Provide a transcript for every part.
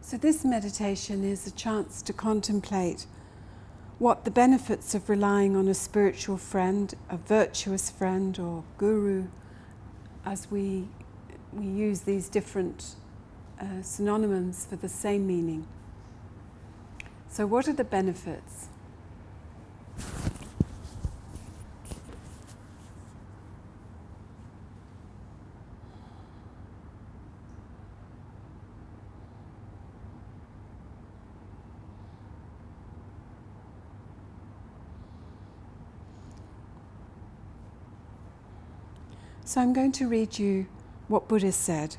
So this meditation is a chance to contemplate what the benefits of relying on a spiritual friend, a virtuous friend or guru, as we use these different synonyms for the same meaning. So what are the benefits? So I'm going to read you what Buddha said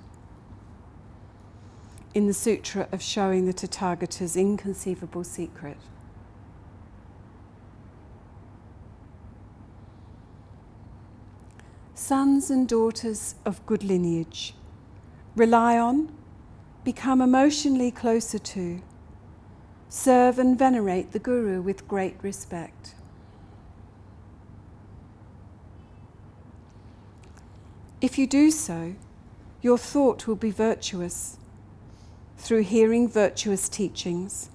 in the Sutra of Showing the Tathagata's Inconceivable Secret. Sons and daughters of good lineage, rely on, become emotionally closer to, serve and venerate the Guru with great respect. If you do so, your thought will be virtuous through hearing virtuous teachings,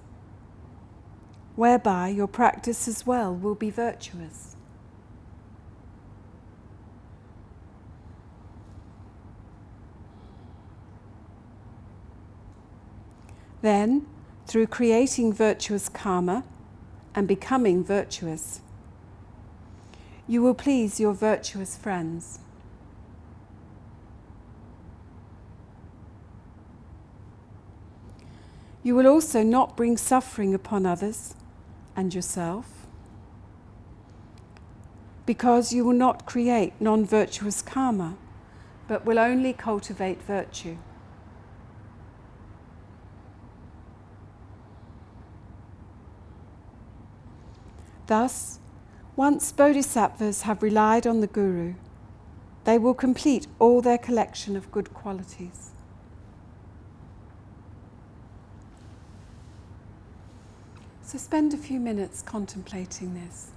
whereby your practice as well will be virtuous. Then, through creating virtuous karma and becoming virtuous, you will please your virtuous friends. You will also not bring suffering upon others and yourself, because you will not create non-virtuous karma, but will only cultivate virtue. Thus, once bodhisattvas have relied on the Guru, they will complete all their collection of good qualities. So spend a few minutes contemplating this.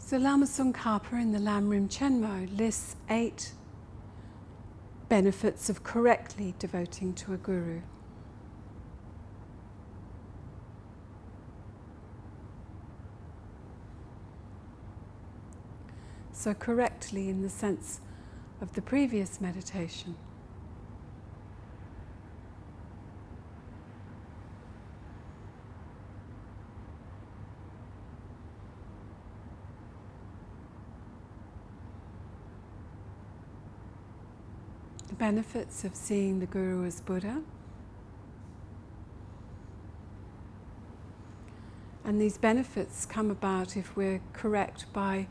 So Lama Tsongkhapa in the Lamrim Chenmo lists 8 benefits of correctly devoting to a guru. So correctly in the sense of the previous meditation. The benefits of seeing the Guru as Buddha. And these benefits come about if we're correct by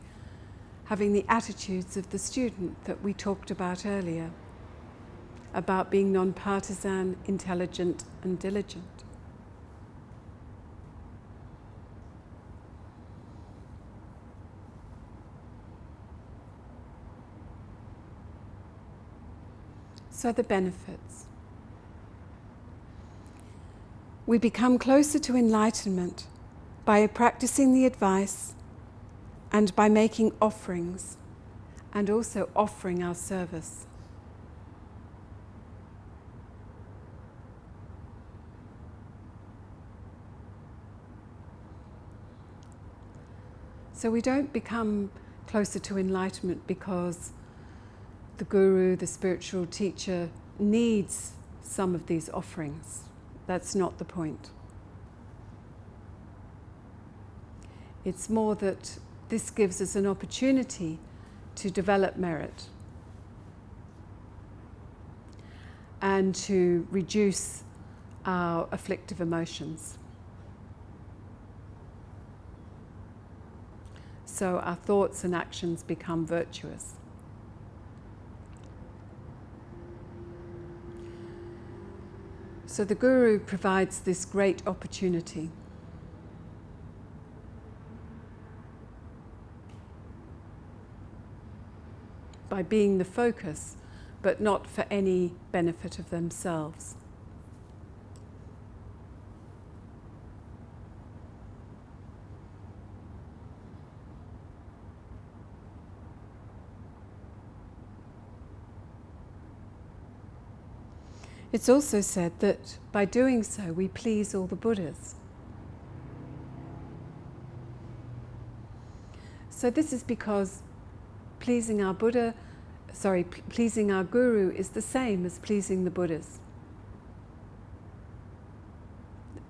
having the attitudes of the student that we talked about earlier, about being non-partisan, intelligent and diligent. So the benefits. We become closer to enlightenment by practicing the advice and by making offerings and also offering our service. So we don't become closer to enlightenment because the guru, the spiritual teacher, needs some of these offerings. That's not the point. It's more that this gives us an opportunity to develop merit and to reduce our afflictive emotions. So our thoughts and actions become virtuous. So the guru provides this great opportunity. By being the focus, but not for any benefit of themselves. It's also said that by doing so, we please all the Buddhas. So this is because pleasing our Buddha, pleasing our guru is the same as pleasing the Buddhas.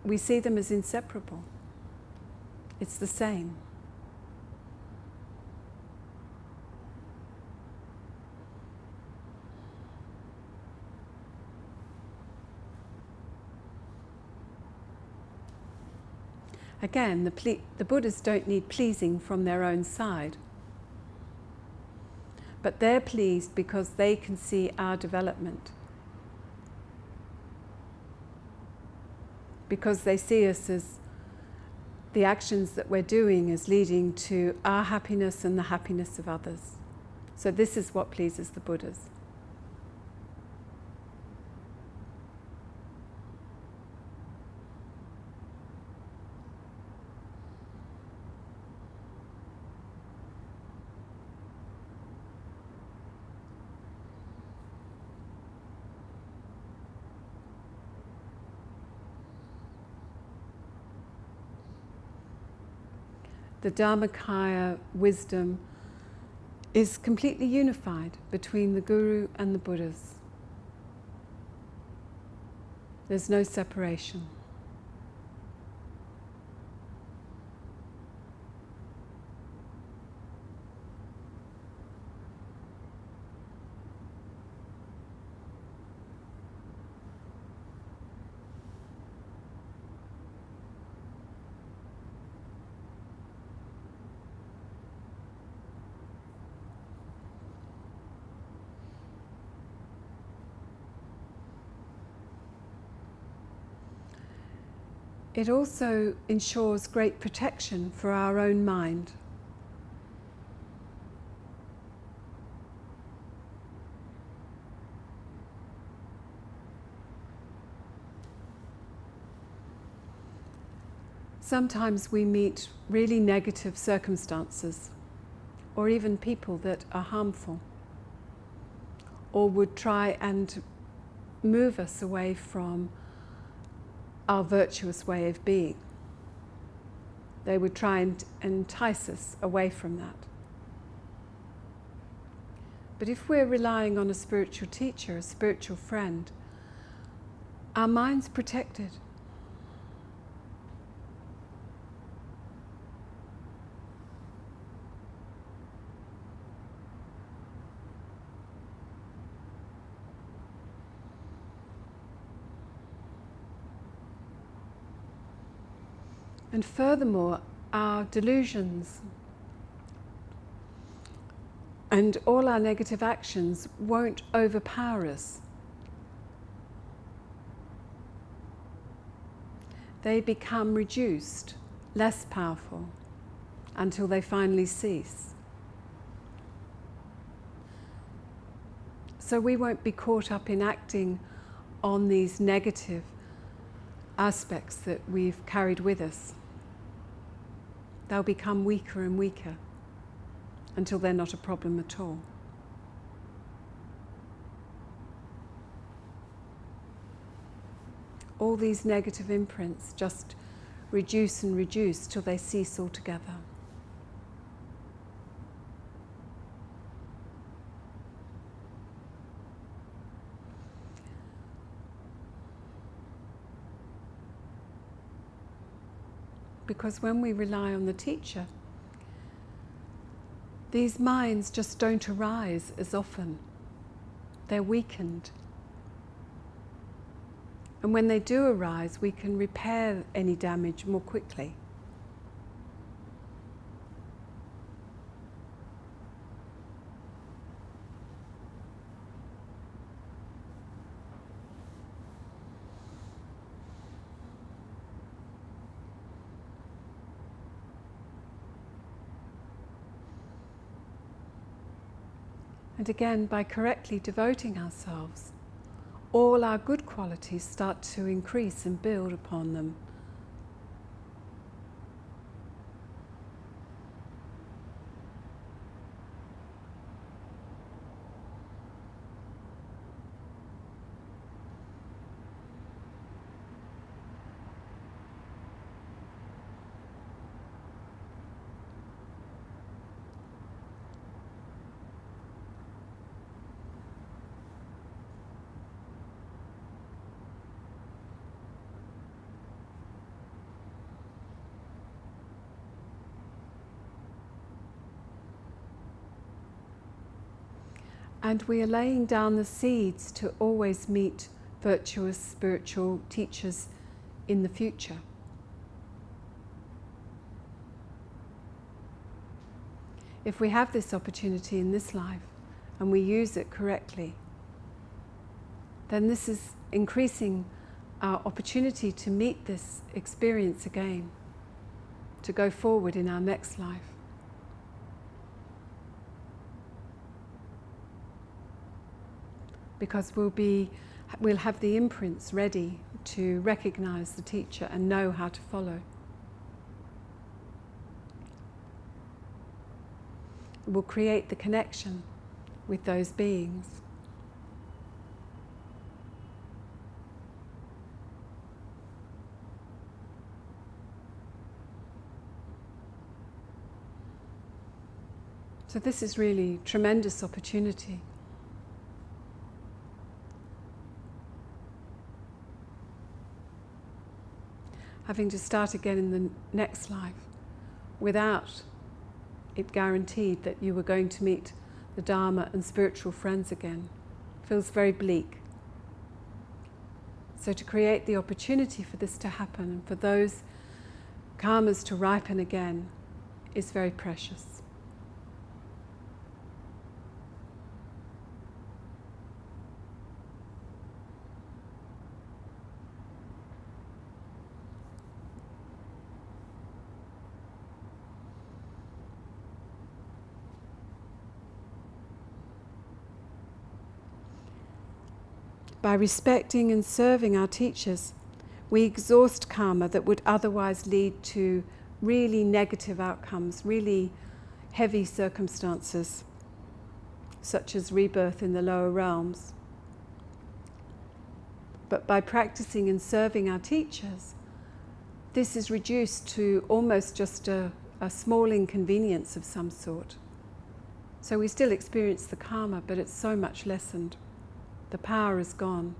We see them as inseparable. It's the same. Again, the Buddhas don't need pleasing from their own side. But they're pleased because they can see our development. Because they see us as the actions that we're doing as leading to our happiness and the happiness of others. So this is what pleases the Buddhas. The Dharmakaya wisdom is completely unified between the Guru and the Buddhas. There's no separation. It also ensures great protection for our own mind. Sometimes we meet really negative circumstances, or even people that are harmful, or would try and move us away from our virtuous way of being. They would try and entice us away from that. But if we're relying on a spiritual teacher, a spiritual friend, our mind's protected. And furthermore, our delusions and all our negative actions won't overpower us. They become reduced, less powerful, until they finally cease. So we won't be caught up in acting on these negative aspects that we've carried with us. They'll become weaker and weaker until they're not a problem at all. All these negative imprints just reduce and reduce till they cease altogether. because when we rely on the teacher, these minds just don't arise as often. They're weakened. And when they do arise, we can repair any damage more quickly. And again, by correctly devoting ourselves, all our good qualities start to increase and build upon them. And we are laying down the seeds to always meet virtuous spiritual teachers in the future. If we have this opportunity in this life and we use it correctly, then this is increasing our opportunity to meet this experience again, to go forward in our next life. Because we'll have the imprints ready to recognize the teacher and know how to follow. We'll create the connection with those beings. So this is really tremendous opportunity. Having to start again in the next life without it guaranteed that you were going to meet the Dharma and spiritual friends again feels very bleak. So to create the opportunity for this to happen and for those karmas to ripen again is very precious. By respecting and serving our teachers, we exhaust karma that would otherwise lead to really negative outcomes, really heavy circumstances, such as rebirth in the lower realms. But by practicing and serving our teachers, this is reduced to almost just a small inconvenience of some sort. So we still experience the karma, but it's so much lessened. The power is gone,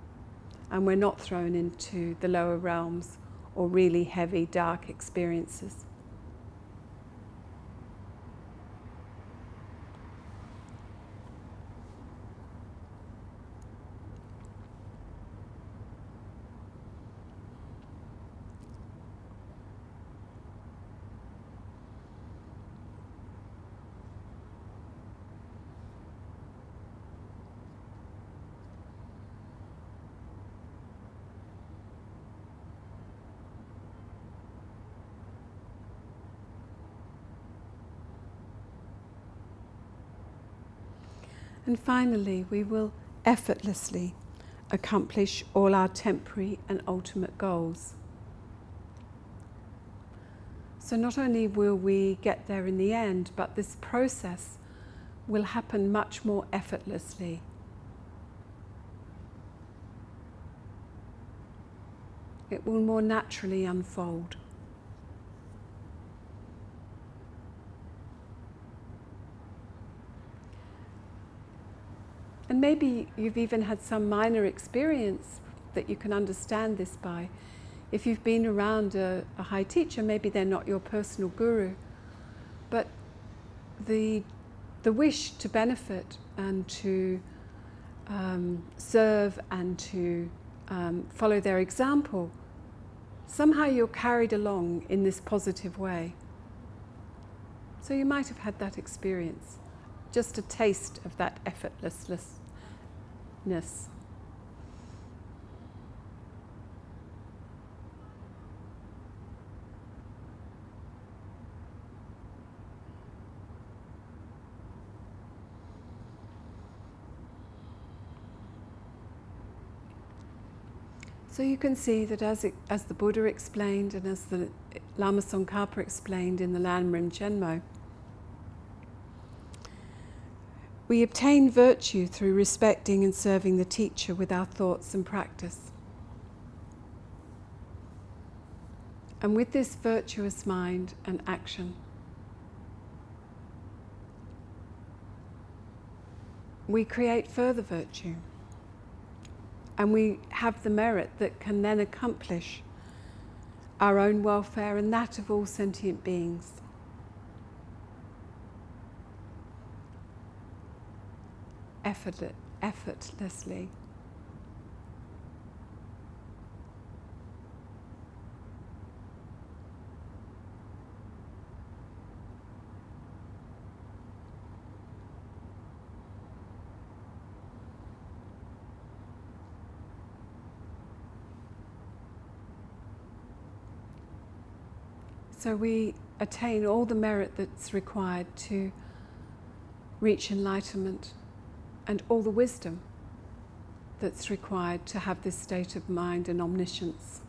and we're not thrown into the lower realms or really heavy, dark experiences. And finally, we will effortlessly accomplish all our temporary and ultimate goals. So not only will we get there in the end, but this process will happen much more effortlessly. It will more naturally unfold. And maybe you've even had some minor experience that you can understand this by. If you've been around a high teacher, maybe they're not your personal guru, but the wish to benefit and to serve and to follow their example, somehow you're carried along in this positive way. So you might have had that experience, just a taste of that effortlessness. So you can see that as the Buddha explained and as the Lama Tsongkhapa explained in the Lanrim Chenmo, we obtain virtue through respecting and serving the teacher with our thoughts and practice. And with this virtuous mind and action, we create further virtue. And we have the merit that can then accomplish our own welfare and that of all sentient beings. Effortlessly. So we attain all the merit that's required to reach enlightenment and all the wisdom that's required to have this state of mind and omniscience.